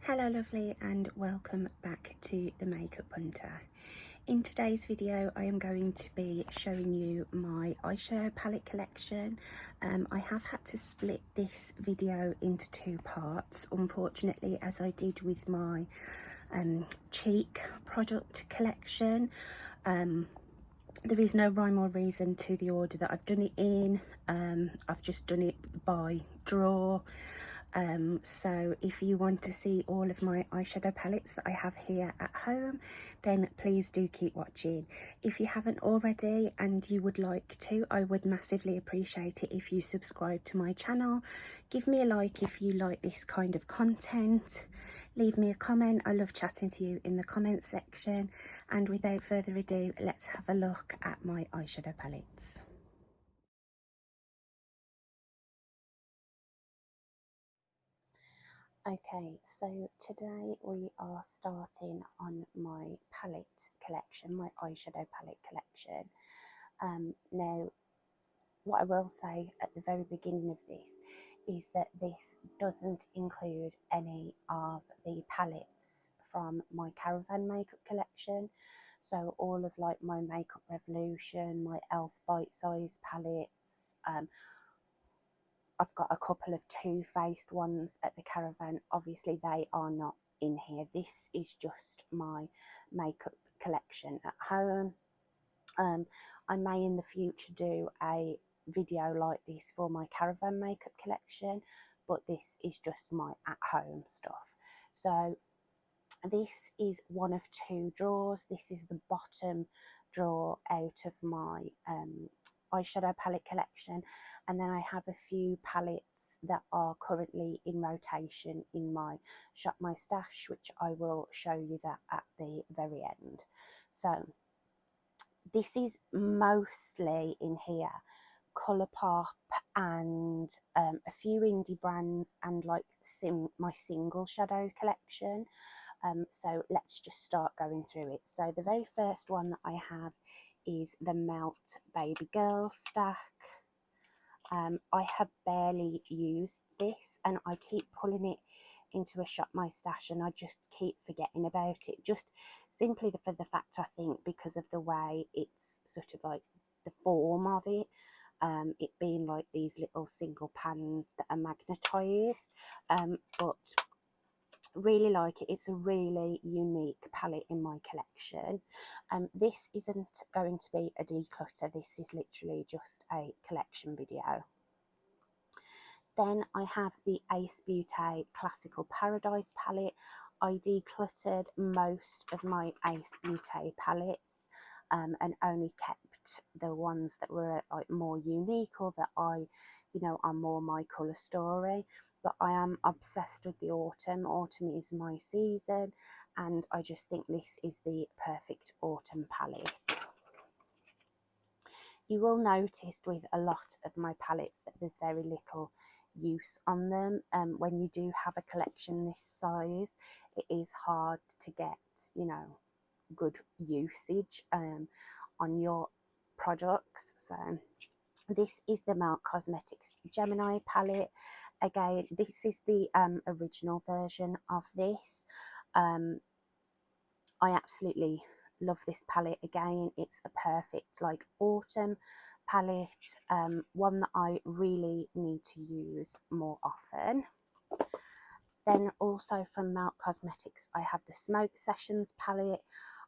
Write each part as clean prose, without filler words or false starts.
Hello lovely, and welcome back to the Makeup Hunter. In today's video I am going to be showing you my eyeshadow palette collection. I have had to split this video into two parts, unfortunately, as I did with my cheek product collection. There is no rhyme or reason to the order that I've done it in. I've just done it by draw. So if you want to see all of my eyeshadow palettes that I have here at home, then please do keep watching. If you haven't already and you would like to, I would massively appreciate it if you subscribe to my channel. Give me a like if you like this kind of content. Leave me a comment. I love chatting to you in the comment section. And without further ado, let's have a look at my eyeshadow palettes. Okay, so today we are starting on my palette collection, my eyeshadow palette collection. Now, what I will say at the very beginning of this is that this doesn't include any of the palettes from my Caravan makeup collection. So all of like my Makeup Revolution, my e.l.f. Bite Size palettes, I've got a couple of Too Faced ones at the Caravan. Obviously they are not in here. This is just my makeup collection at home. I may in the future do a video like this for my Caravan makeup collection, but this is just my at home stuff. So this is one of two drawers. This is the bottom drawer out of my eyeshadow palette collection, and then I have a few palettes that are currently in rotation in my Shop My Stash, which I will show you that at the very end. So this is mostly in here ColourPop and a few indie brands and like my single shadow collection. So let's just start going through it. So the very first one that I have is the Melt Baby Girl stack. I have barely used this and I keep pulling it into a Shop My Stash and I just keep forgetting about it, just simply for the fact, I think, because of the way it's sort of like the form of it, it being like these little single pans that are magnetised, but really like it. It's a really unique palette in my collection. This isn't going to be a declutter, this is literally just a collection video. Then I have the Ace Beauty Classical Paradise palette. I decluttered most of my Ace Beauty palettes and only kept the ones that were like more unique or that I, are more my colour story. But I am obsessed with the autumn. Autumn is my season and I just think this is the perfect autumn palette. You will notice with a lot of my palettes that there's very little use on them. When you do have a collection this size, it is hard to get, good usage on your products. So this is the Melt Cosmetics Gemini palette. Again, this is the original version of this. I absolutely love this palette. Again, it's a perfect like autumn palette, one that I really need to use more often. Then also from Melt Cosmetics, I have the Smoke Sessions palette.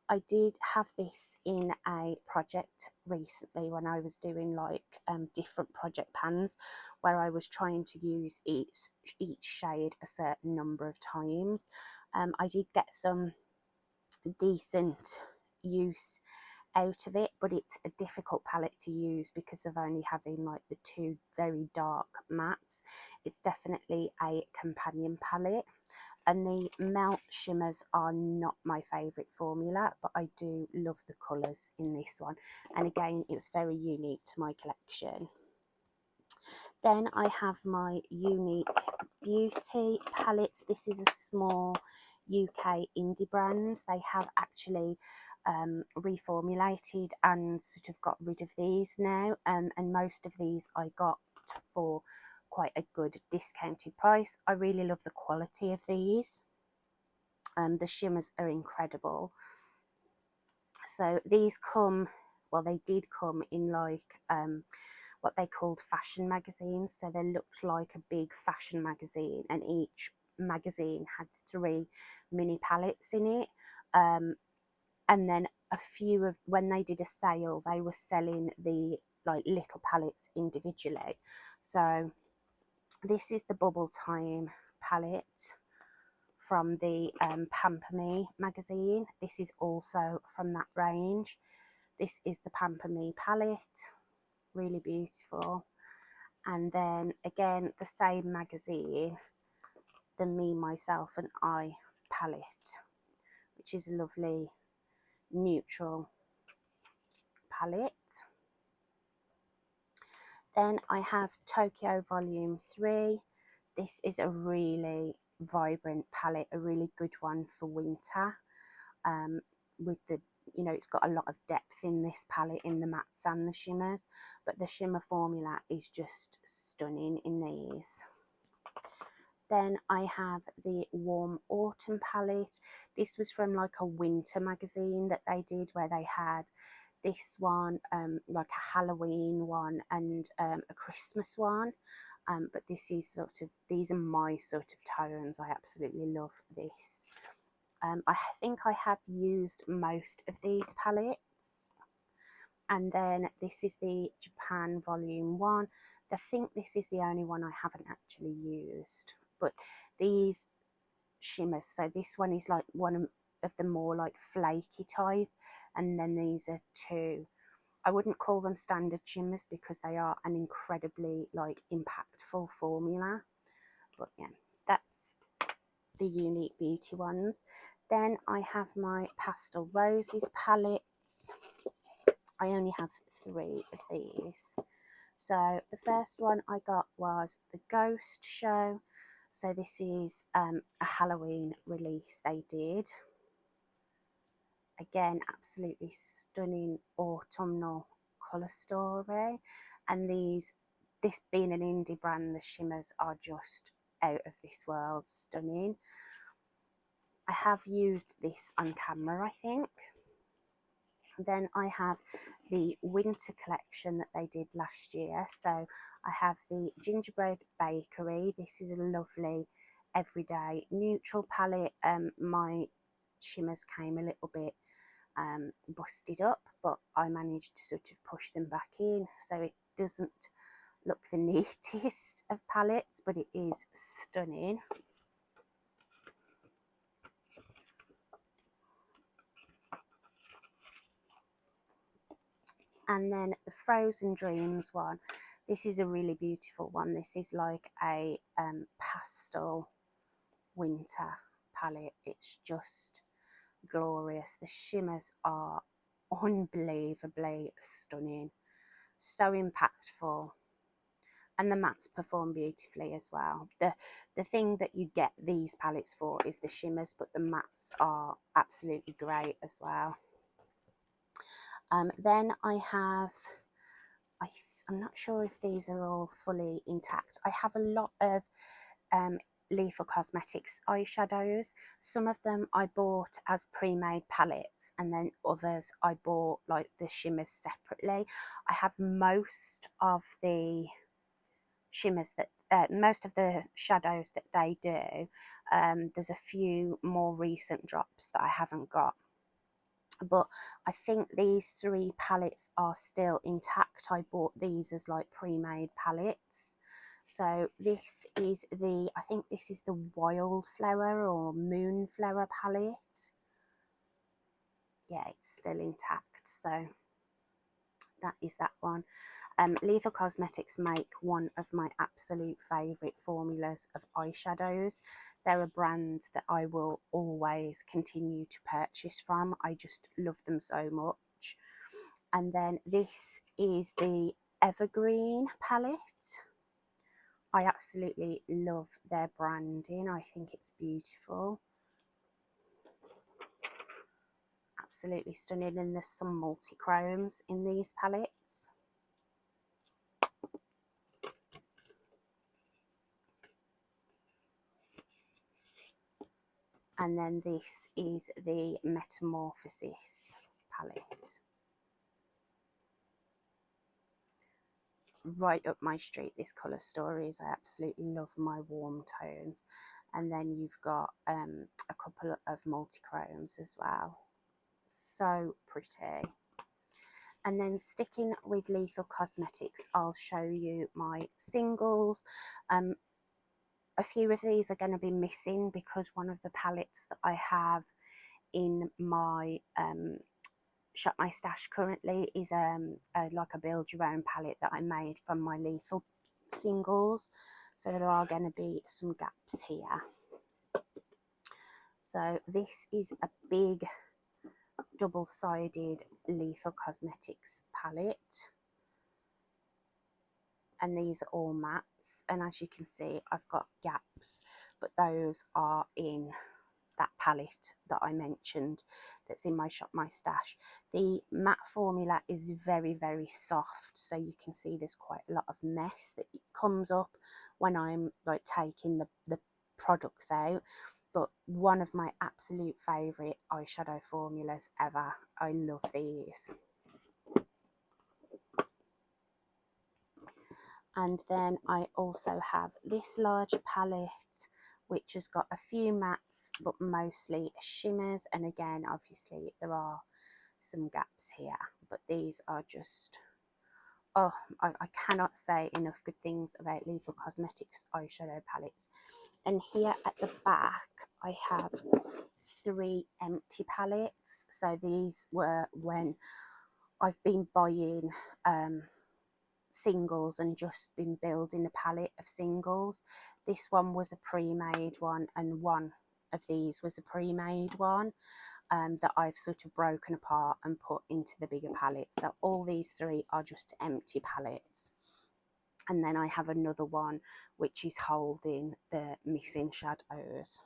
I did have this in a project recently when I was doing like different project pans where I was trying to use each shade a certain number of times. I did get some decent use out of it, but it's a difficult palette to use because of only having like the two very dark mattes. It's definitely a companion palette, and the Melt shimmers are not my favourite formula, but I do love the colours in this one, and again it's very unique to my collection. Then I have my Unique Beauty palettes. This is a small UK indie brand. They have actually reformulated and sort of got rid of these now, and most of these I got for quite a good discounted price. I really love the quality of these. The shimmers are incredible. So these come, well, they did come in like what they called fashion magazines. So they looked like a big fashion magazine, and each magazine had 3 mini palettes in it. And then a few of, when they did a sale, they were selling the like little palettes individually. So this is the Bubble Time palette from the Pamper Me magazine. This is also from that range. This is the Pamper Me palette, really beautiful. And then again, the same magazine, the Me, Myself and I palette, which is a lovely neutral palette. Then I have Tokyo Volume 3. This is a really vibrant palette, a really good one for winter. With the, you know, it's got a lot of depth in this palette, in the mattes and the shimmers, but the shimmer formula is just stunning in these. Then I have the Warm Autumn palette. This was from like a winter magazine that they did, where they had this one, like a Halloween one and a Christmas one. But this is sort of, these are my sort of tones. I absolutely love this. I think I have used most of these palettes. And then this is the Japan Volume 1. I think this is the only one I haven't actually used. But these shimmers, so this one is like one of the more like flaky type, and then these are 2. I wouldn't call them standard shimmers because they are an incredibly like impactful formula. But yeah, that's the Unique Beauty ones. Then I have my Pastel Roses palettes. I only have 3 of these. So the first one I got was the Ghost Show. So this is a Halloween release they did. Again, absolutely stunning autumnal colour story. And this being an indie brand, the shimmers are just out of this world stunning. I have used this on camera, I think. Then I have the winter collection that they did last year. So I have the Gingerbread Bakery. This is a lovely everyday neutral palette. My shimmers came a little bit busted up, but I managed to sort of push them back in, so it doesn't look the neatest of palettes, but it is stunning. And then the Frozen Dreams one, this is a really beautiful one. This is like a pastel winter palette. It's just glorious. The shimmers are unbelievably stunning, so impactful, and the mattes perform beautifully as well. The thing that you get these palettes for is the shimmers, but the mattes are absolutely great as well. Then I have, I'm not sure if these are all fully intact. I have a lot of Lethal Cosmetics eyeshadows. Some of them I bought as pre-made palettes, and then others I bought like the shimmers separately. I have most of the shimmers that most of the shadows that they do. There's a few more recent drops that I haven't got, but I think these 3 palettes are still intact. I bought these as like pre-made palettes. So this is the, I think this is the Wildflower or Moonflower palette. Yeah, it's still intact, so that is that one. Lethal Cosmetics make one of my absolute favourite formulas of eyeshadows. They're a brand that I will always continue to purchase from. I just love them so much. And then this is the Evergreen palette. I absolutely love their branding. I think it's beautiful. Absolutely stunning. And there's some multi-chromes in these palettes. And then this is the Metamorphosis palette. Right up my street, this colour stories. I absolutely love my warm tones. And then you've got a couple of multi-chromes as well. So pretty. And then sticking with Lethal Cosmetics, I'll show you my singles. A few of these are going to be missing because one of the palettes that I have in my Shop My Stash currently is like a build your own palette that I made from my Lethal singles. So there are going to be some gaps here. So this is a big double-sided Lethal Cosmetics palette, and these are all mattes, and as you can see I've got gaps, but those are in that palette that I mentioned that's in my Shop My Stash. The matte formula is very, very soft, so you can see there's quite a lot of mess that comes up when I'm like taking the products out. But one of my absolute favourite eyeshadow formulas ever. I love these. And then I also have this large palette, which has got a few mattes but mostly shimmers, and again obviously there are some gaps here, but these are just, oh, I cannot say enough good things about Lethal Cosmetics eyeshadow palettes. And here at the back I have 3 empty palettes. So these were when I've been buying singles and just been building a palette of singles. This one was a pre-made one, and one of these was a pre-made one that I've sort of broken apart and put into the bigger palette. So all these 3 are just empty palettes. And then I have another one which is holding the missing shadows.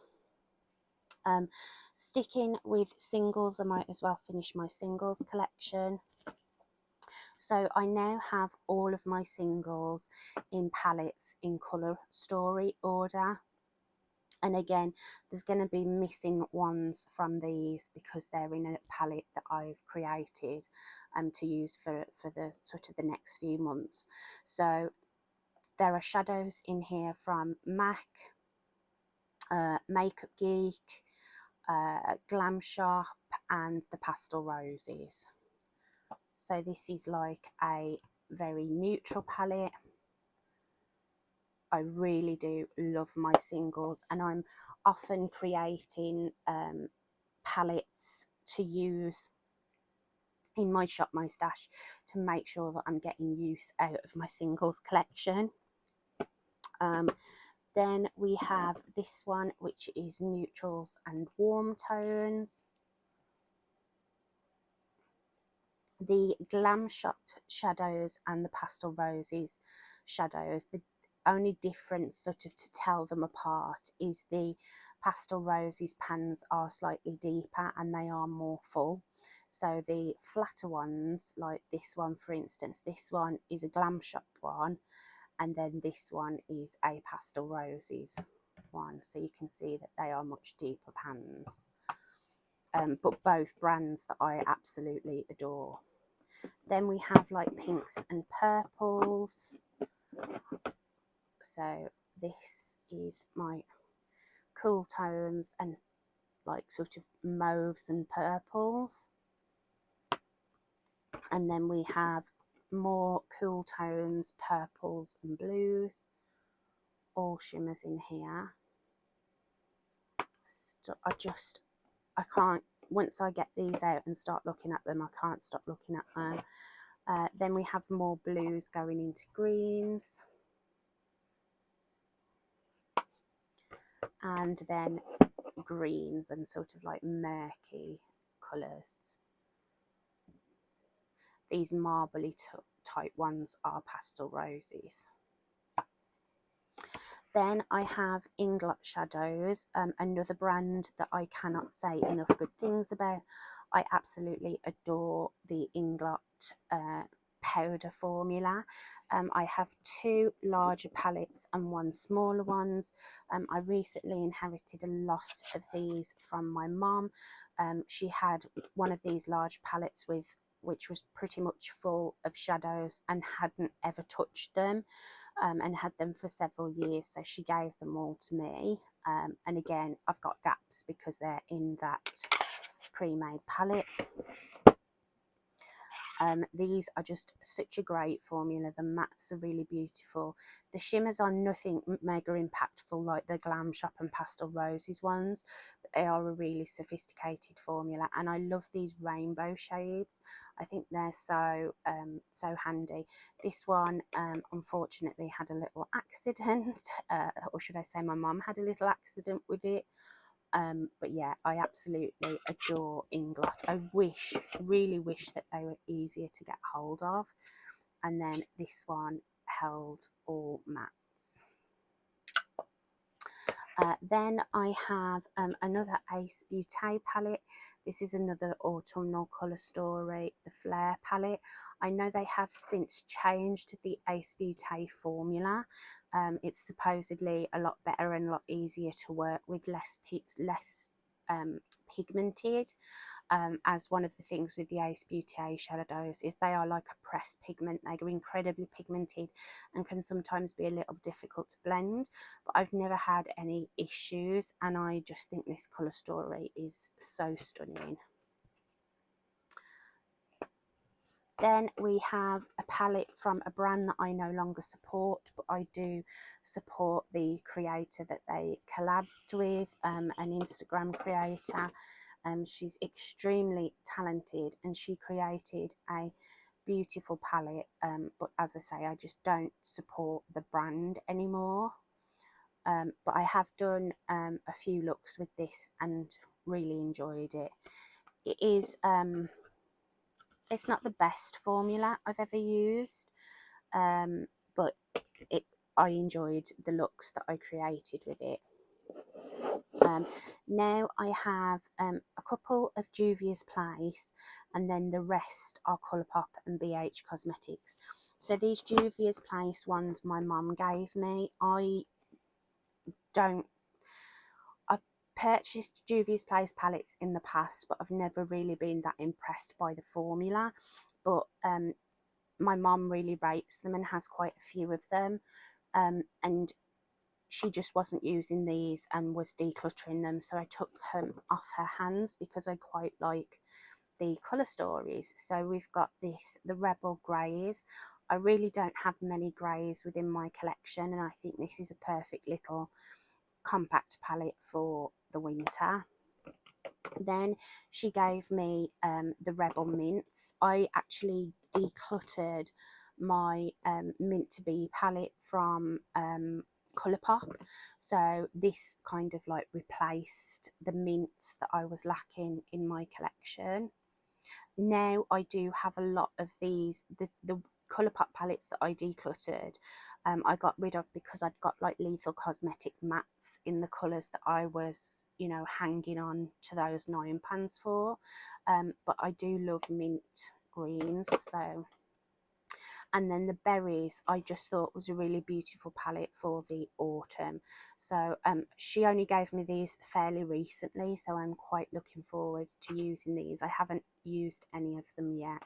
Sticking with singles, I might as well finish my singles collection. So I now have all of my singles in palettes in colour story order. And again, there's going to be missing ones from these because they're in a palette that I've created to use for the sort of the next few months. So there are shadows in here from MAC, Makeup Geek, Glam Shop, and the Pastel Roses. So this is like a very neutral palette. I really do love my singles, and I'm often creating palettes to use in my Shop My Stash to make sure that I'm getting use out of my singles collection. Then we have this one, which is neutrals and warm tones. The Glam Shop shadows and the Pastel Roses shadows, the only difference sort of to tell them apart is the Pastel Roses pans are slightly deeper and they are more full. So the flatter ones, like this one for instance, this one is a Glam Shop one, and then this one is a Pastel Roses one. So you can see that they are much deeper pans. But both brands that I absolutely adore. Then we have like pinks and purples. So this is my cool tones and like sort of mauves and purples. And then we have more cool tones, purples and blues, all shimmers in here. I can't, once I get these out and start looking at them, I can't stop looking at them. Then we have more blues going into greens. And then greens and sort of like murky colours. These marbly type ones are Pastel Roses. Then I have Inglot shadows, another brand that I cannot say enough good things about. I absolutely adore the Inglot powder formula. I have 2 larger palettes and 1 smaller ones. I recently inherited a lot of these from my mum. She had one of these large palettes which was pretty much full of shadows and hadn't ever touched them, and had them for several years, so she gave them all to me. And again, I've got gaps because they're in that pre-made palette. These are just such a great formula. The mattes are really beautiful. The shimmers are nothing mega impactful like the Glam Shop and Pastel Roses ones, but they are a really sophisticated formula, and I love these rainbow shades. I think they're so so handy. This one unfortunately had a little accident, or should I say my mum had a little accident with it. But yeah, I absolutely adore Inglot. I really wish that they were easier to get hold of. And then this one held all mattes. Then I have another Ace Beauté palette. This is another autumnal colour story, the Flare palette. I know they have since changed the Ace Beauté formula. It's supposedly a lot better and a lot easier to work with, less pigmented. As one of the things with the Ace Beauty eyeshadows is they are like a pressed pigment. They're incredibly pigmented and can sometimes be a little difficult to blend, but I've never had any issues, and I just think this colour story is so stunning. Then we have a palette from a brand that I no longer support, but I do support the creator that they collabed with, an Instagram creator. She's extremely talented and she created a beautiful palette, but as I say, I just don't support the brand anymore. But I have done a few looks with this and really enjoyed it. It is it's not the best formula I've ever used, but I enjoyed the looks that I created with it. Now I have a couple of Juvia's Place, and then the rest are ColourPop and BH Cosmetics. So these Juvia's Place ones my mum gave me. I've purchased Juvia's Place palettes in the past, but I've never really been that impressed by the formula. But my mum really rates them and has quite a few of them, and she just wasn't using these and was decluttering them, so I took them off her hands because I quite like the colour stories. So we've got the Rebel Greys. I really don't have many greys within my collection, and I think this is a perfect little compact palette for the winter. Then she gave me the Rebel Mints. I actually decluttered my Mint to Be palette from ColourPop, so this kind of like replaced the mints that I was lacking in my collection. Now I do have a lot of these, the ColourPop palettes that I decluttered, I got rid of because I'd got like Lethal Cosmetic mattes in the colours that I was, you know, hanging on to those 9 pans for. But I do love mint greens, so. And then the berries I just thought was a really beautiful palette for the autumn. So she only gave me these fairly recently, so I'm quite looking forward to using these. I haven't used any of them yet.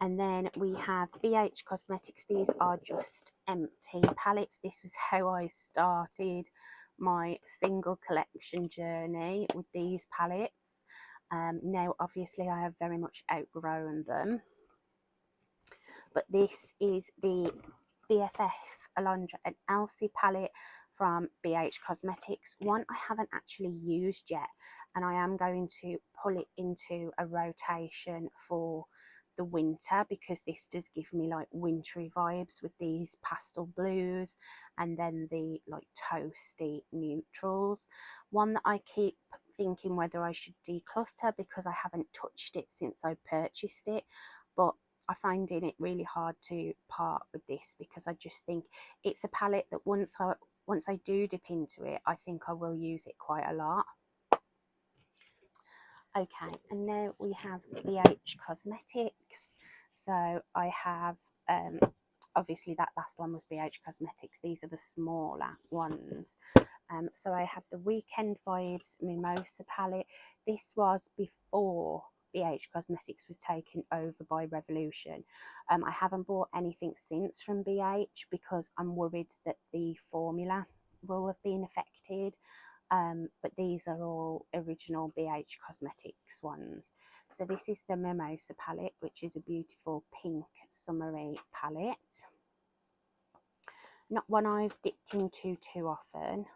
And then we have BH Cosmetics. These are just empty palettes. This was how I started my single collection journey with these palettes. Now obviously I have very much outgrown them. But this is the BFF Alondra and Elsie palette from BH Cosmetics. One I haven't actually used yet, and I am going to pull it into a rotation for the winter because this does give me like wintry vibes with these pastel blues and then the like toasty neutrals. One that I keep thinking whether I should declutter because I haven't touched it since I purchased it, but I finding it really hard to part with this because I just think it's a palette that once I do dip into it, I think I will use it quite a lot. Okay, and now we have BH Cosmetics. So I have, obviously that last one was BH Cosmetics. These are the smaller ones. So I have the Weekend Vibes Mimosa palette. This was before BH Cosmetics was taken over by Revolution. I haven't bought anything since from BH because I'm worried that the formula will have been affected. But these are all original BH Cosmetics ones. So this is the Mimosa palette, which is a beautiful pink summery palette. Not one I've dipped into too often.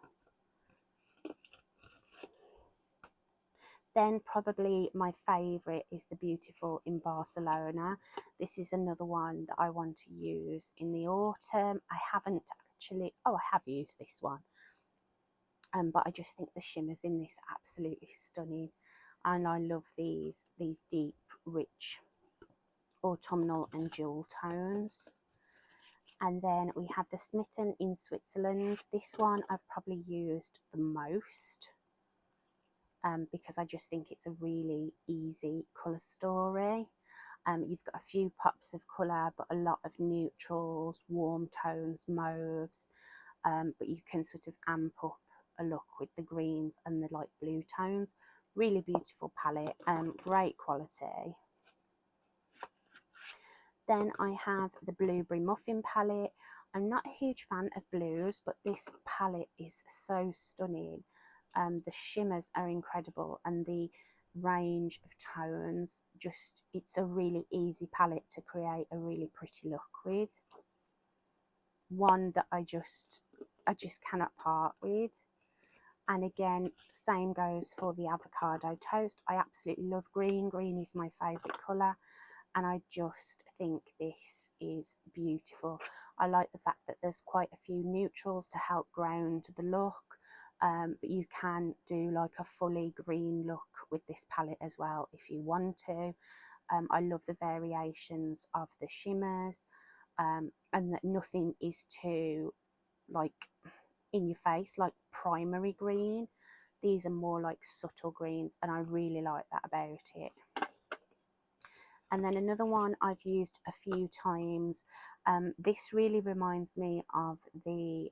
Then probably my favourite is the beautiful in Barcelona. This is another one that I want to use in the autumn. I haven't actually, oh, I have used this one. But I just think the shimmers in this are absolutely stunning. And I love these deep, rich autumnal and jewel tones. And then we have the Smitten in Switzerland. This one I've probably used the most. Because I just think it's a really easy colour story. You've got a few pops of colour, but a lot of neutrals, warm tones, mauves, but you can sort of amp up a look with the greens and the light blue tones. Really beautiful palette, great quality. Then I have the Blueberry Muffin palette. I'm not a huge fan of blues, but this palette is so stunning. The shimmers are incredible and the range of tones, just, it's a really easy palette to create a really pretty look with. One that I just cannot part with. And again, same goes for the avocado toast. I absolutely love green. Green is my favourite colour. And I just think this is beautiful. I like the fact that there's quite a few neutrals to help ground the look, but you can do like a fully green look with this palette as well if you want to. I love the variations of the shimmers, and that nothing is too like in your face like primary green. These are more like subtle greens, and I really like that about it. And then another one I've used a few times. This really reminds me of the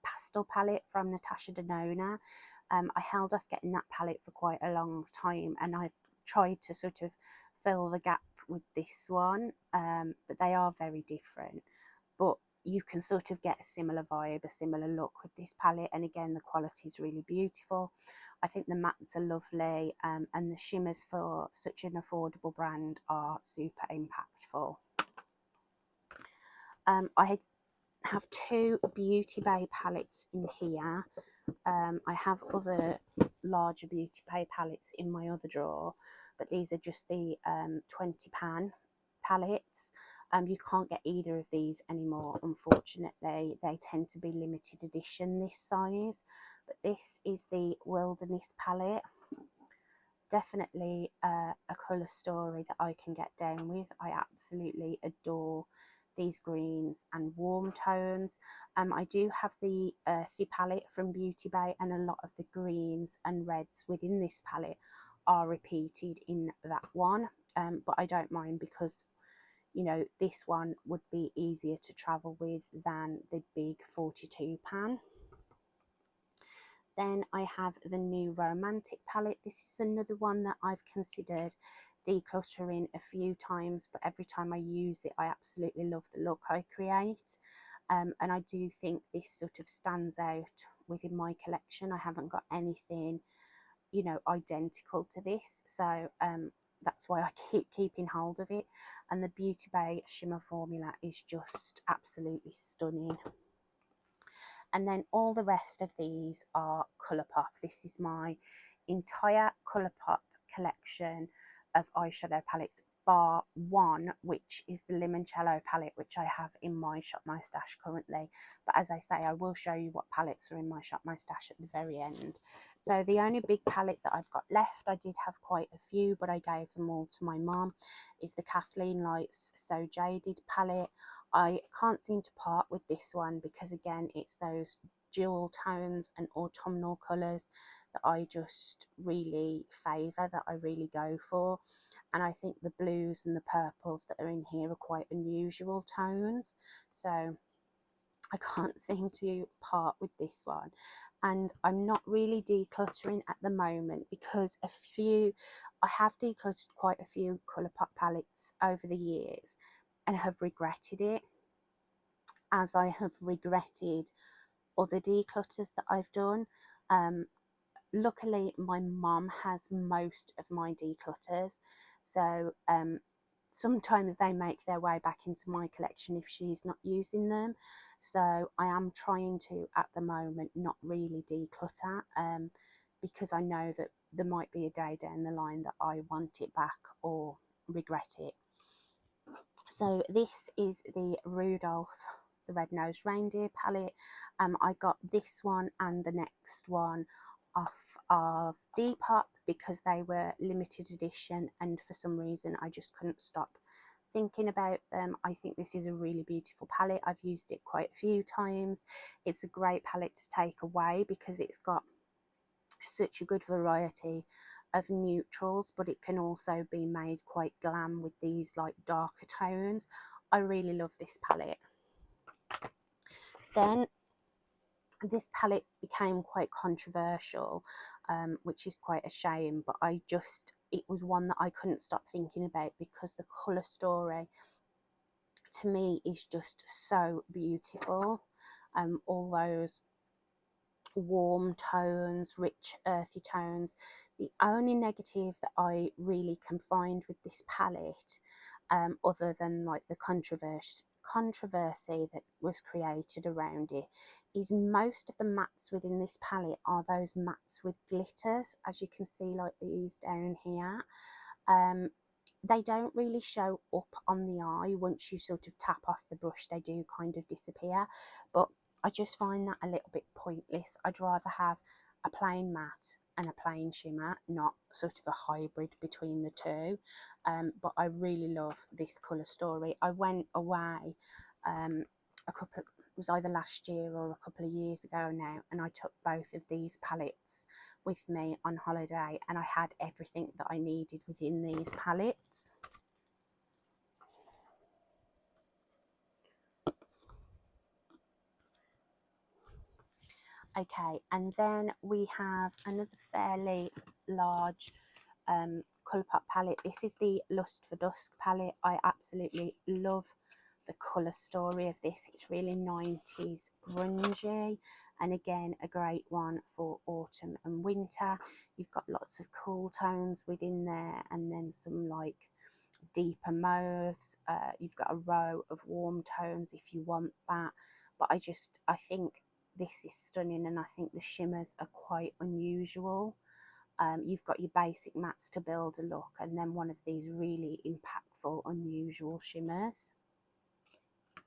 Pastel palette from Natasha Denona. I held off getting that palette for quite a long time, and I've tried to sort of fill the gap with this one, but they are very different. But you can sort of get a similar vibe, a similar look with this palette, and again the quality is really beautiful. I think the mattes are lovely, and the shimmers for such an affordable brand are super impactful. I have two Beauty Bay palettes in here. I have other larger Beauty Bay palettes in my other drawer, but these are just the 20 pan palettes. You can't get either of these anymore, unfortunately. They tend to be limited edition this size, but this is the Wilderness palette. Definitely a colour story that I can get down with. I absolutely adore these greens and warm tones. I do have the Earthy palette from Beauty Bay, and a lot of the greens and reds within this palette are repeated in that one, but I don't mind because, you know, this one would be easier to travel with than the big 42 pan. Then I have the new Romantic palette. This is another one that I've considered decluttering a few times, but every time I use it I absolutely love the look I create, and I do think this sort of stands out within my collection. I haven't got anything, you know, identical to this, so that's why I keep keeping hold of it. And the Beauty Bay shimmer formula is just absolutely stunning. And then all the rest of these are ColourPop. This is my entire ColourPop collection of eyeshadow palettes, bar one, which is the Limoncello palette, which I have in my Shop My Stash currently. But as I say, I will show you what palettes are in my Shop My Stash at the very end. So the only big palette that I've got left, I did have quite a few, but I gave them all to my mum, is the Kathleen Lights So Jaded palette. I can't seem to part with this one because again it's those jewel tones and autumnal colours that I just really favour, that I really go for. And I think the blues and the purples that are in here are quite unusual tones, so I can't seem to part with this one. And I'm not really decluttering at the moment because I have decluttered quite a few ColourPop palettes over the years and have regretted it, as I have regretted other declutters that I've done. Luckily, my mum has most of my declutters, so sometimes they make their way back into my collection if she's not using them. So I am trying to, at the moment, not really declutter, because I know that there might be a day down the line that I want it back or regret it. So this is the Rudolph the Red-Nosed Reindeer palette. I got this one and the next one off of Depop because they were limited edition, and for some reason I just couldn't stop thinking about them. I think this is a really beautiful palette. I've used it quite a few times. It's a great palette to take away because it's got such a good variety of neutrals, but it can also be made quite glam with these like darker tones. I really love this palette. Then this palette became quite controversial, which is quite a shame, but it was one that I couldn't stop thinking about because the colour story to me is just so beautiful. All those warm tones, rich earthy tones. The only negative that I really can find with this palette, other than like the controversy that was created around it, is most of the mattes within this palette are those mattes with glitters, as you can see like these down here. They don't really show up on the eye. Once you sort of tap off the brush, they do kind of disappear, but I just find that a little bit pointless. I'd rather have a plain matte and a plain shimmer, not sort of a hybrid between the two. But I really love this colour story. I went away it was either last year or a couple of years ago now, and I took both of these palettes with me on holiday, and I had everything that I needed within these palettes. Okay, and then we have another fairly large ColourPop palette. This is the Lust for Dusk palette. I absolutely love the colour story of this. It's really 90s grungy, and again a great one for autumn and winter. You've got lots of cool tones within there, and then some like deeper mauves. You've got a row of warm tones if you want that, but I think this is stunning, and I think the shimmers are quite unusual. You've got your basic mattes to build a look, and then one of these really impactful, unusual shimmers.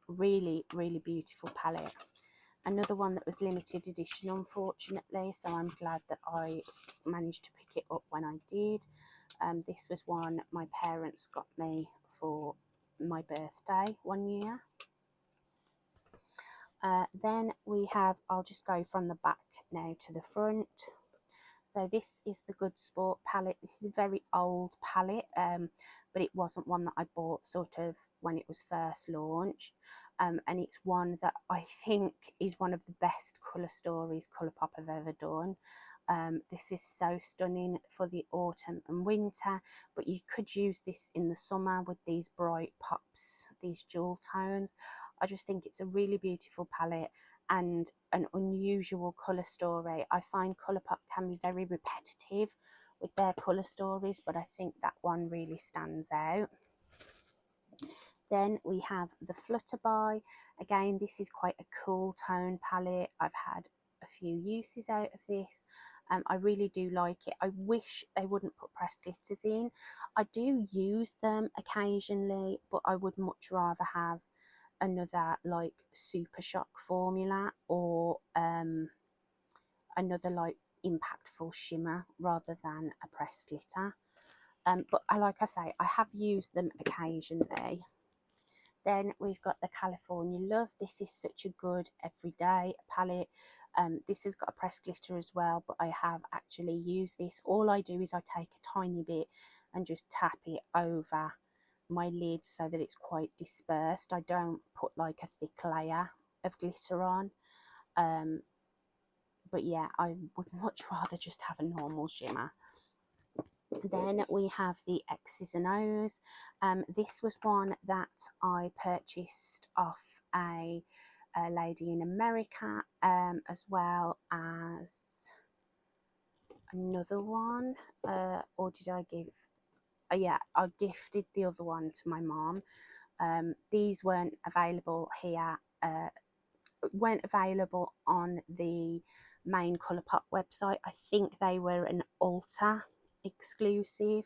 Really, really beautiful palette. Another one that was limited edition, unfortunately, so I'm glad that I managed to pick it up when I did. This was one my parents got me for my birthday one year. Then we have, I'll just go from the back now to the front. So this is the Good Sport palette. This is a very old palette, but it wasn't one that I bought sort of when it was first launched. And it's one that I think is one of the best colour stories ColourPop have ever done. This is so stunning for the autumn and winter, but you could use this in the summer with these bright pops, these jewel tones. I just think it's a really beautiful palette and an unusual colour story. I find ColourPop can be very repetitive with their colour stories, but I think that one really stands out. Then we have the Flutterby. Again, this is quite a cool tone palette. I've had a few uses out of this. I really do like it. I wish they wouldn't put pressed glitters in. I do use them occasionally, but I would much rather have another like Super Shock formula or another like impactful shimmer rather than a pressed glitter. But like I say, I have used them occasionally. Then we've got the California Love. This is such a good everyday palette. This has got a pressed glitter as well, but I have actually used this. All I do is I take a tiny bit and just tap it over my lid so that it's quite dispersed. I don't put like a thick layer of glitter on. But yeah, I would much rather just have a normal shimmer. Then we have the X's and O's. This was one that I purchased off a lady in America, as well as another one. Or did I give? Yeah, I gifted the other one to my mom. These weren't available here. Weren't available on the main ColourPop website. I think they were an Ulta exclusive.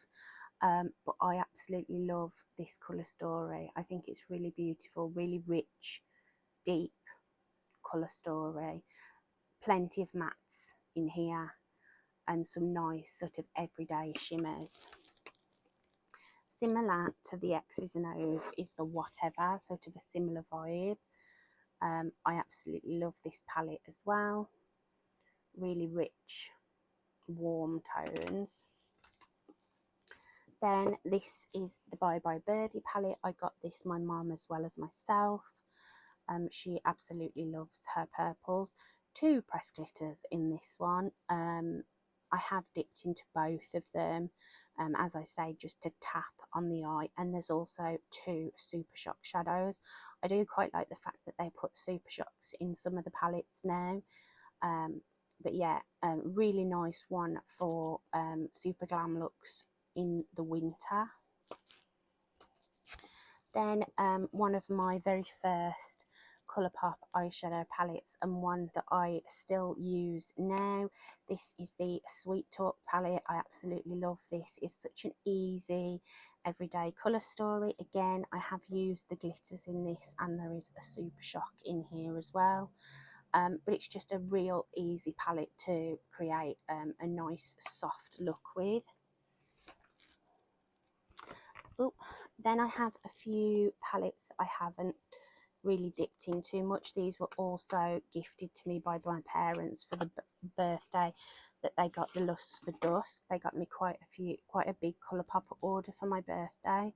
But I absolutely love this colour story. I think it's really beautiful, really rich, deep colour story. Plenty of mattes in here and some nice sort of everyday shimmers. Similar to the X's and O's is the Whatever, sort of a similar vibe. I absolutely love this palette as well. Really rich, warm tones. Then this is the Bye Bye Birdie palette. I got this my mum as well as myself. She absolutely loves her purples. 2 pressed glitters in this one. I have dipped into both of them, as I say, just to tap on the eye. And there's also 2 Super Shock shadows. I do quite like the fact that they put Super Shocks in some of the palettes now. But yeah, really nice one for super glam looks in the winter. Then one of my very first ColourPop eyeshadow palettes, and one that I still use now. This is the Sweet Talk palette. I absolutely love this. It's such an easy everyday colour story. Again, I have used the glitters in this, and there is a Super Shock in here as well. But it's just a real easy palette to create a nice soft look with. Ooh. Then I have a few palettes that I haven't really dipped into much. These were also gifted to me by my parents for the birthday that they got, the Lust for Dusk. They got me quite a big ColourPop order for my birthday.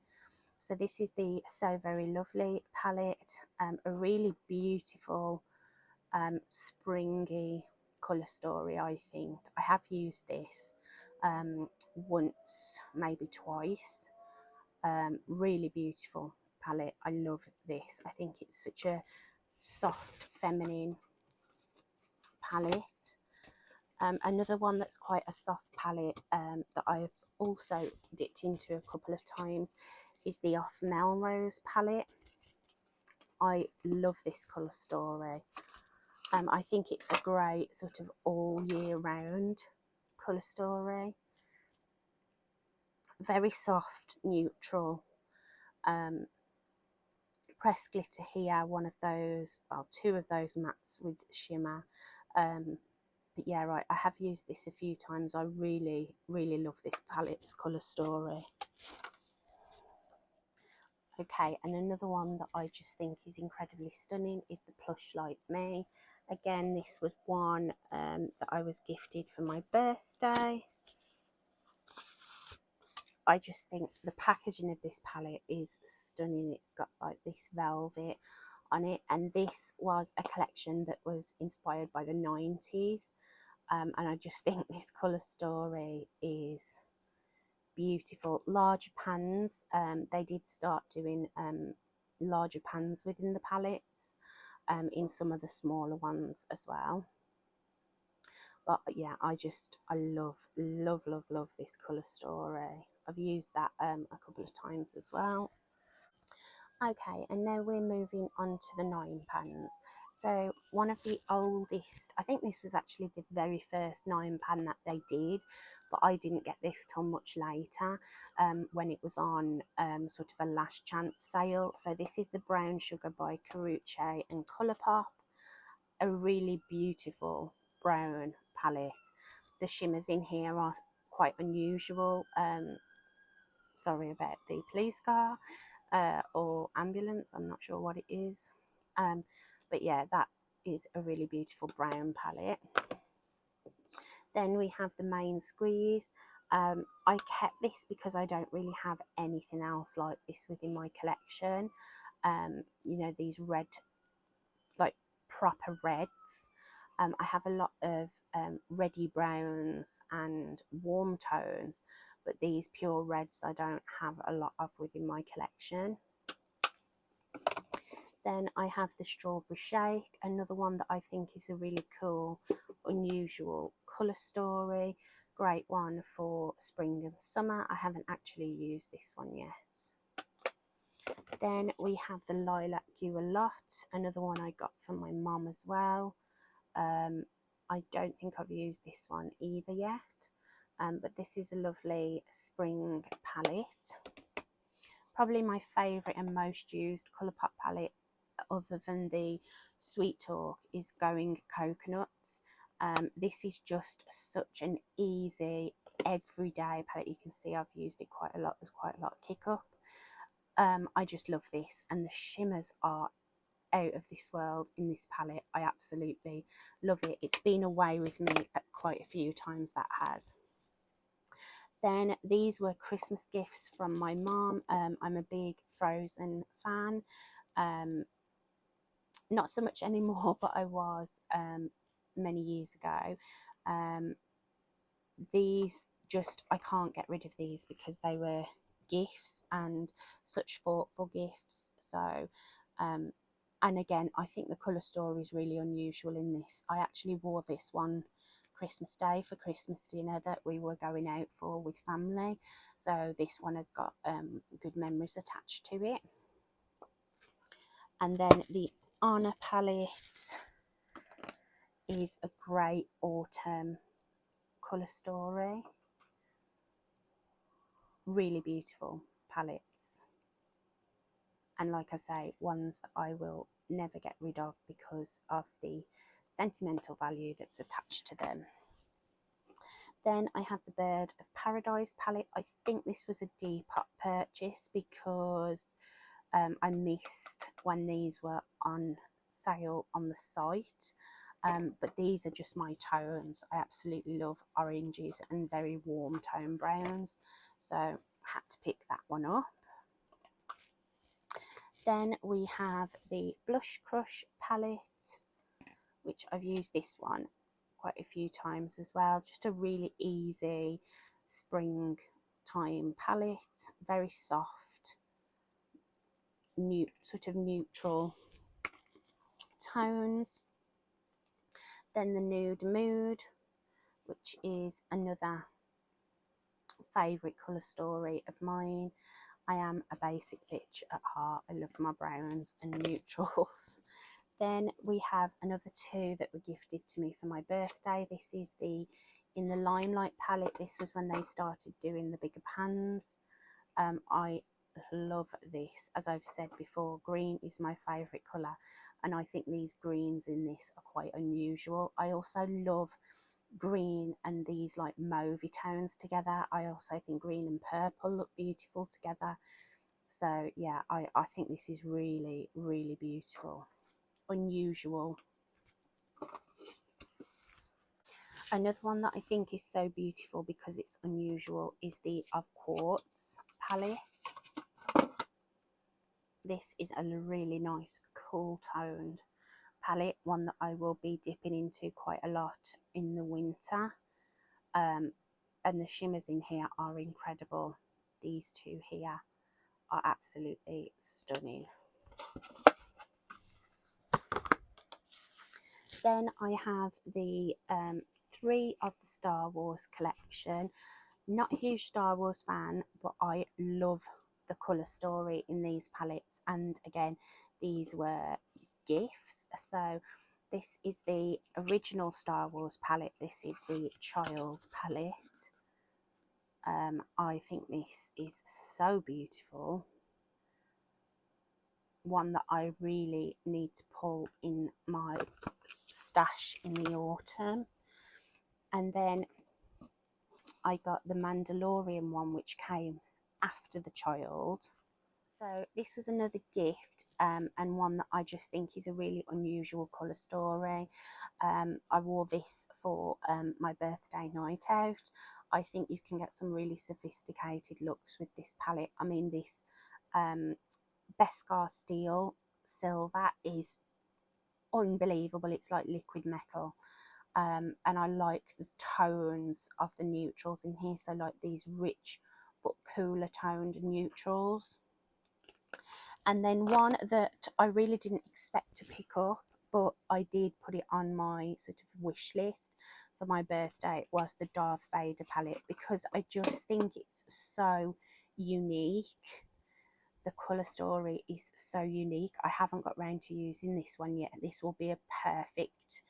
So this is the So Very Lovely palette, a really beautiful springy colour story. I think I have used this once, maybe twice. Really beautiful palette. I love this. I think it's such a soft feminine palette. Another one that's quite a soft palette that I've also dipped into a couple of times is the Off Melrose palette. I love this colour story. I think it's a great sort of all year round colour story. Very soft, neutral. Pressed glitter here, one of those, well, 2 of those mattes with shimmer. But yeah, right, I have used this a few times. I really, really love this palette's colour story. Okay, and another one that I just think is incredibly stunning is the Plush Like Me. Again, this was one that I was gifted for my birthday. I just think the packaging of this palette is stunning. It's got like this velvet on it, and this was a collection that was inspired by the 90s. And I just think this colour story is beautiful. Larger pans, they did start doing larger pans within the palettes, in some of the smaller ones as well. But yeah, I love this colour story. I've used that a couple of times as well. Okay, and now we're moving on to the 9 pans. So one of the oldest, I think this was actually the very first 9 pan that they did, but I didn't get this till much later, when it was on sort of a last chance sale. So this is the Brown Sugar by Carucci and ColourPop. A really beautiful brown palette. The shimmers in here are quite unusual. Sorry about the police car or ambulance, I'm not sure what it is. But yeah, is a really beautiful brown palette. Then we have the main squeeze. I kept this because I don't really have anything else like this within my collection. You know, these red, like proper reds. I have a lot of reddy browns and warm tones, but these pure reds I don't have a lot of within my collection. Then I have the Strawberry Shake, another one that I think is a really cool, unusual colour story. Great one for spring and summer. I haven't actually used this one yet. Then we have the Lilac You A Lot, another one I got from my mum as well. I don't think I've used this one either yet, but this is a lovely spring palette. Probably my favourite and most used ColourPop palette, other than the Sweet Talk, is Going Coconuts. This is just such an easy everyday palette. You can see I've used it quite a lot. There's quite a lot of kick up. I just love this, and the shimmers are out of this world in this palette. I absolutely love it. It's been away with me at quite a few times, that has. Then these were Christmas gifts from my mom. I'm a big Frozen fan. Not so much anymore, but I was many years ago. These just, I can't get rid of these because they were gifts and such thoughtful gifts. So and again, I think the colour story is really unusual in this. I actually wore this one Christmas Day for Christmas dinner that we were going out for with family. So this one has got good memories attached to it. And then the Honor palette is a great autumn colour story. Really beautiful palettes. And like I say, ones that I will never get rid of because of the sentimental value that's attached to them. Then I have the Bird of Paradise palette. I think this was a Depop purchase because I missed when these were on sale on the site. But these are just my tones. I absolutely love oranges and very warm tone browns, so I had to pick that one up. Then we have the Blush Crush palette, which I've used this one quite a few times as well. Just a really easy springtime palette, very soft, sort of neutral tones. Then the Nude Mood, which is another favourite colour story of mine. I am a basic bitch at heart. I love my browns and neutrals. Then we have another two that were gifted to me for my birthday. This is the In the Limelight palette. This was when they started doing the bigger pans. I love this. As I've said before, green is my favourite colour, and I think these greens in this are quite unusual. I also love green and these like mauvey tones together. I also think green and purple look beautiful together. So yeah, I think this is really, really beautiful. Unusual. Another one that I think is so beautiful because it's unusual is the Of Quartz palette. This is a really nice, cool toned palette, one that I will be dipping into quite a lot in the winter. And the shimmers in here are incredible. These two here are absolutely stunning. Then I have the 3 of the Star Wars collection. Not a huge Star Wars fan, but I love the colour story in these palettes. And again, these were gifts. So this is the original Star Wars palette. This is the child palette. I think this is so beautiful. One that I really need to pull in my stash in the autumn. And then I got the Mandalorian one, which came after the child. So this was another gift, and one that I just think is a really unusual colour story. I wore this for my birthday night out. I think you can get some really sophisticated looks with this palette. I mean, this Beskar Steel Silver is unbelievable. It's like liquid metal. And I like the tones of the neutrals in here, so like these rich but cooler toned neutrals. And then one that I really didn't expect to pick up, but I did put it on my sort of wish list for my birthday, was the Darth Vader palette, because I just think it's so unique. The colour story is so unique. I haven't got round to using this one yet. This will be a perfect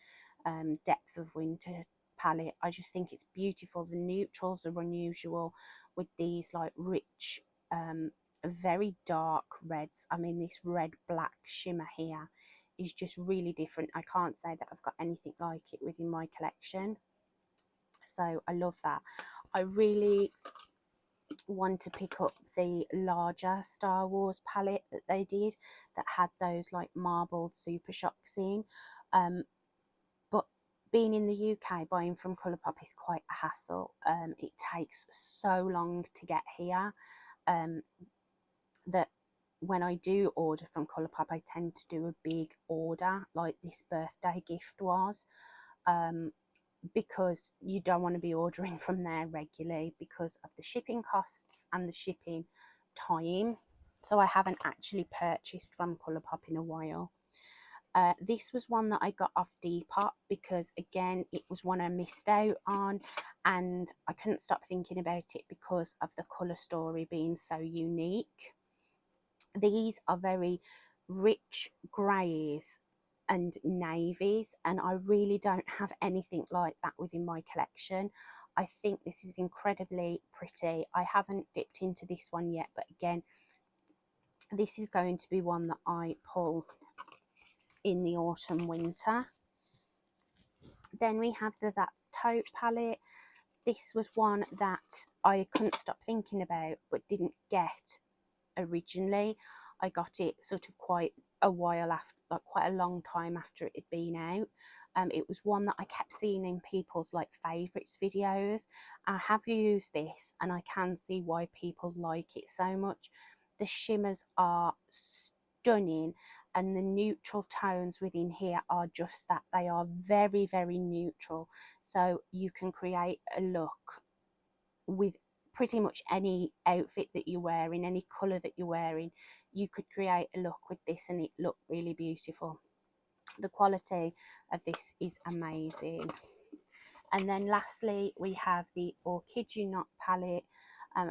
depth of winter palette. I just think it's beautiful. The neutrals are unusual with these like rich very dark reds. I mean, this red black shimmer here is just really different. I can't say that I've got anything like it within my collection, so I love that. I really want to pick up the larger Star Wars palette that they did that had those like marbled super shocks in, but being in the UK, buying from ColourPop is quite a hassle. It takes so long to get here that when I do order from ColourPop, I tend to do a big order like this birthday gift was, because you don't want to be ordering from there regularly because of the shipping costs and the shipping time. So I haven't actually purchased from ColourPop in a while. This was one that I got off Depop because, again, it was one I missed out on, and I couldn't stop thinking about it because of the colour story being so unique. These are very rich greys and navies, and I really don't have anything like that within my collection. I think this is incredibly pretty. I haven't dipped into this one yet, but again, this is going to be one that I pull in the autumn winter. Then we have the That's Taupe palette. This was one that I couldn't stop thinking about but didn't get originally. I got it sort of quite a while after, like quite a long time after it had been out. It was one that I kept seeing in people's like favourites videos. I have used this and I can see why people like it so much. The shimmers are stunning, and the neutral tones within here are just that. They are very, very neutral, so you can create a look with pretty much any outfit that you're wearing, any colour that you're wearing. You could create a look with this and it looked really beautiful. The quality of this is amazing. And then lastly, we have the Or Kid You Not palette.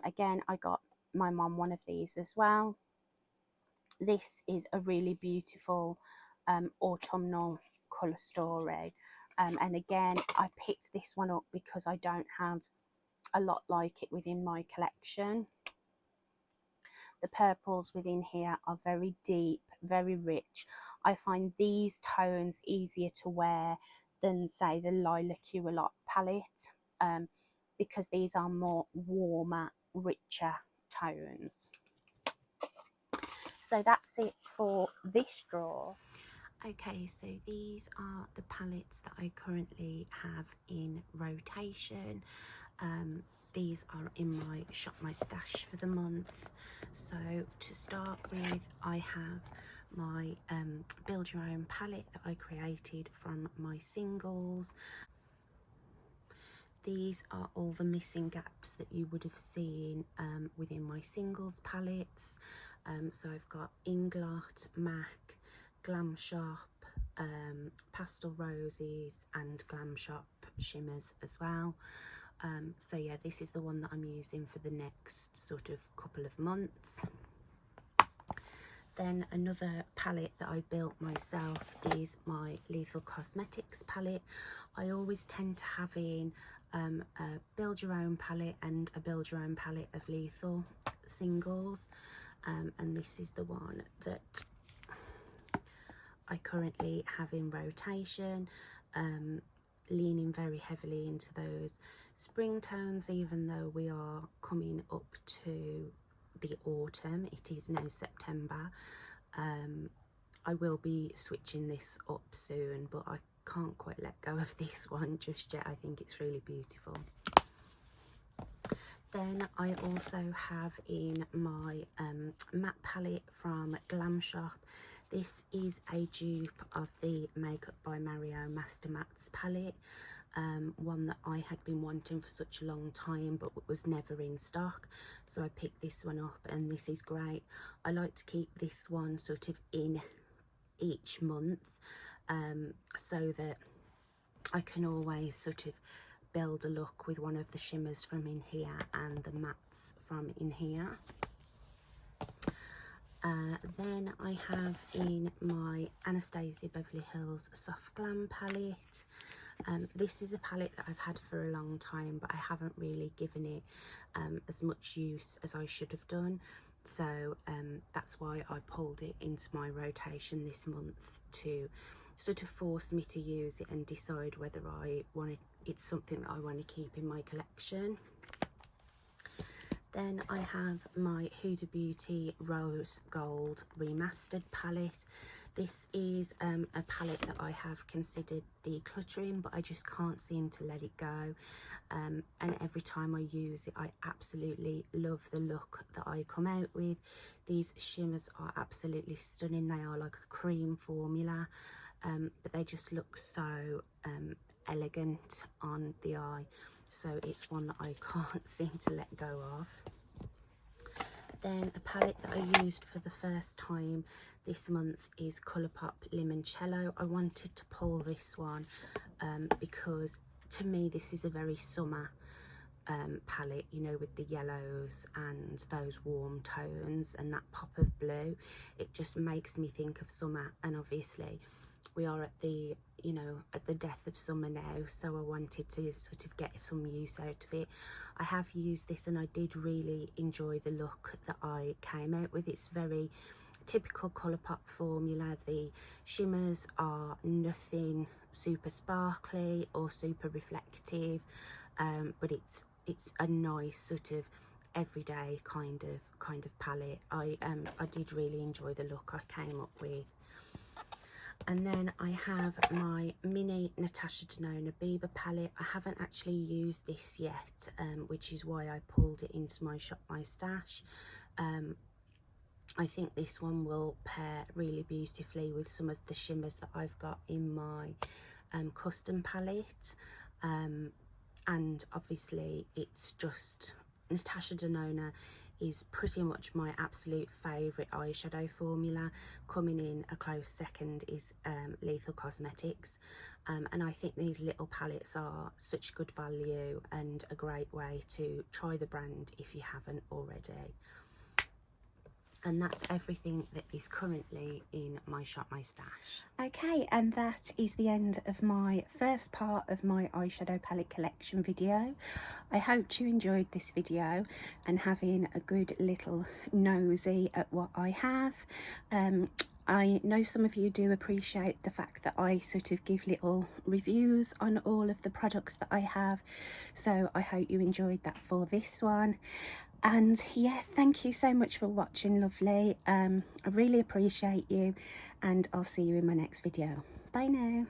Again, I got my mum one of these as well. This is a really beautiful autumnal colour story. And again, I picked this one up because I don't have a lot like it within my collection. The purples within here are very deep, very rich. I find these tones easier to wear than, say, the Lilac You A Lot palette, because these are more warmer, richer tones. So that's it for this drawer. Okay, so these are the palettes that I currently have in rotation. These are in my Shop My Stash for the month. So to start with, I have my Build Your Own palette that I created from my singles. These are all the missing gaps that you would have seen within my singles palettes. So I've got Inglot, MAC, Glam Shop, Pastel Roses and Glam Shop shimmers as well. So yeah, this is the one that I'm using for the next sort of couple of months. Then another palette that I built myself is my Lethal Cosmetics palette. I always tend to have in a Build Your Own palette and a Build Your Own palette of Lethal singles, and this is the one that I currently have in rotation, leaning very heavily into those spring tones, even though we are coming up to the autumn. It is now September. I will be switching this up soon, but I can't quite let go of this one just yet. I think it's really beautiful. Then I also have in my matte palette from Glam Shop. This is a dupe of the Makeup by Mario Master Mattes palette. One that I had been wanting for such a long time but was never in stock, so I picked this one up, and this is great. I like to keep this one sort of in each month, so that I can always sort of build a look with one of the shimmers from in here and the mattes from in here. Then I have in my Anastasia Beverly Hills Soft Glam palette. This is a palette that I've had for a long time, but I haven't really given it as much use as I should have done. So that's why I pulled it into my rotation this month to sort of force me to use it and decide whether it's something that I want to keep in my collection. Then I have my Huda Beauty Rose Gold Remastered palette. This is a palette that I have considered decluttering, but I just can't seem to let it go. And every time I use it, I absolutely love the look that I come out with. These shimmers are absolutely stunning. They are like a cream formula, but they just look so elegant on the eye. So it's one that I can't seem to let go of. Then a palette that I used for the first time this month is ColourPop Limoncello. I wanted to pull this one because to me this is a very summer palette, you know, with the yellows and those warm tones and that pop of blue. It just makes me think of summer, and obviously we are at the, you know, at the death of summer now, so I wanted to sort of get some use out of it. I have used this and I did really enjoy the look that I came out with. It's very typical ColourPop formula. The shimmers are nothing super sparkly or super reflective, but it's a nice sort of everyday kind of palette. I did really enjoy the look I came up with. And then I have my mini Natasha Denona Bieber palette. I haven't actually used this yet, which is why I pulled it into my Shop My Stash. I think this one will pair really beautifully with some of the shimmers that I've got in my custom palette. And obviously it's just, Natasha Denona is pretty much my absolute favourite eyeshadow formula. Coming in a close second is Lethal Cosmetics, and I think these little palettes are such good value and a great way to try the brand if you haven't already. And that's everything that is currently in my Shop My Stash. Okay, and that is the end of my first part of my eyeshadow palette collection video. I hope you enjoyed this video and having a good little nosy at what I have. I know some of you do appreciate the fact that I sort of give little reviews on all of the products that I have, so I hope you enjoyed that for this one. And yeah, thank you so much for watching, lovely. I really appreciate you, and I'll see you in my next video. Bye now.